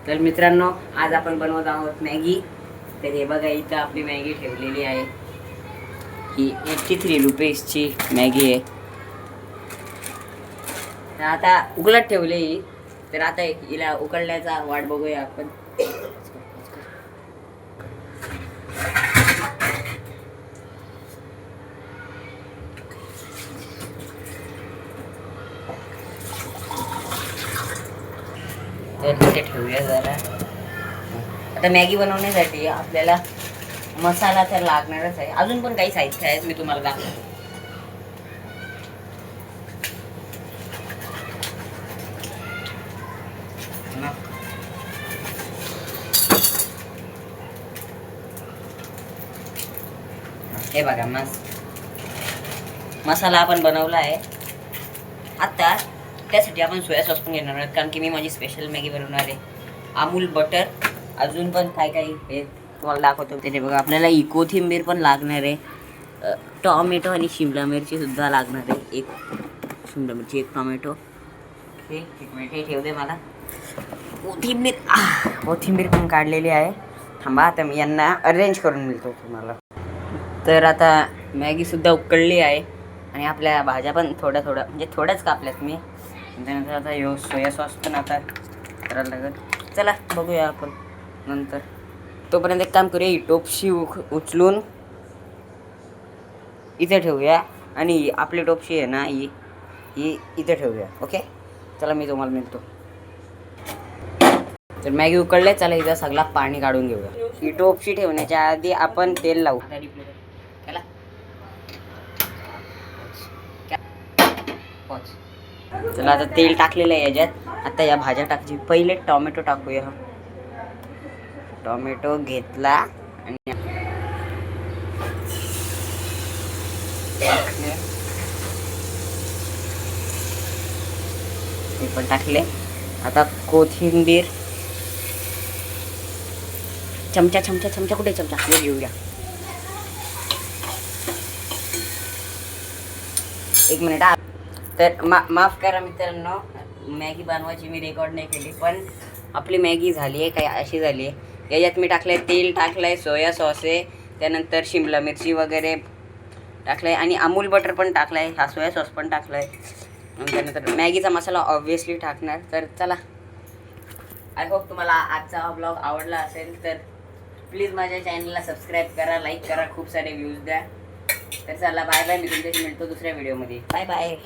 तर मित्रांनो, आज आपण बनवत आहोत मॅगी. तर हे बघा, इथं आपली मॅगी ठेवलेली आहे. ही 83 रुपीजची मॅगी आहे. तर आता उकळत ठेवले ही. तर आता हिला उकळण्याचा वाट बघूया आपण. तर तिथे ठेवूया जरा. आता मॅगी बनवण्यासाठी आपल्याला मसाला तर लागणारच आहे. अजून पण काही साहित्य आहेत, मी तुम्हाला दाखवतो. हे बघा, मसाला आपण बनवला आहे. आता त्यासाठी आपण सोया सॉस पण घेणार आहोत, कारण की मी माझी स्पेशल मॅगी बनवणार आहे. अमूल बटर, अजून पण काय काही हे तुम्हाला दाखवतो. त्याने बघा, आपल्याला कोथिंबीर पण लागणार आहे. टॉमॅटो आणि शिमला मिरची सुद्धा लागणार आहे. एक शिमला मिरची, एक टॉमॅटो. एक मिनिट हे ठेव दे मला. कोथिंबीर पण काढलेली आहे. थांबा, आता मी यांना अरेंज करून मिळतो तुम्हाला. तर आता मॅगी सुद्धा उकळली आहे आणि आपल्या भाज्या पण थोड्या म्हणजे थोड्याच कापल्यात मी. त्यानंतर आता यो सोया सॉस पण आता करायला लागेल. चला बघूया आपण नंतर. तोपर्यंत एक काम करूया, ही टोपशी उचलून इथे ठेवूया आणि आपली टोपशी आहे ना, ही इथे ठेवूया. ओके, चला मी तुम्हाला मिळतो. तर मॅगी उकळले, चला इथं सगळा पाणी काढून घेऊया. ही टोपशी ठेवण्याच्या आधी आपण तेल लावू. चला आता तेल टाकलेलं आहे याच्यात. आता या भाज्या टाकायची. पहिले टोमॅटो टाकूया. टोमॅटो घेतला आणि हे पण टाकले. आता कोथिंबीर, चमचा कुठे चमचा, हे घेऊया. एक मिनिट. तर माफ करा मित्रांनो, मॅगी बनवायची मी रेकॉर्ड नाही केली, पण आपली मॅगी झाली आहे. काय अशी झाली आहे. याच्यात मी टाकलंय तेल, टाकलंय सोया सॉस आहे, त्यानंतर शिमला मिरची वगैरे टाकलंय आणि अमूल बटर पण टाकलाय, हा सोया सॉस पण टाकलाय. त्यानंतर मॅगीचा मसाला ऑब्व्हियसली टाकणार. तर चला, आय होप तुम्हाला आजचा ब्लॉग आवडला असेल. तर प्लीज माझ्या चॅनलला सबस्क्राईब करा, लाईक करा, खूप सारे व्ह्यूज द्या. तर चला, बाय बाय. मी तुमच्याशी मिळतो दुसऱ्या व्हिडिओमध्ये. Bye bye.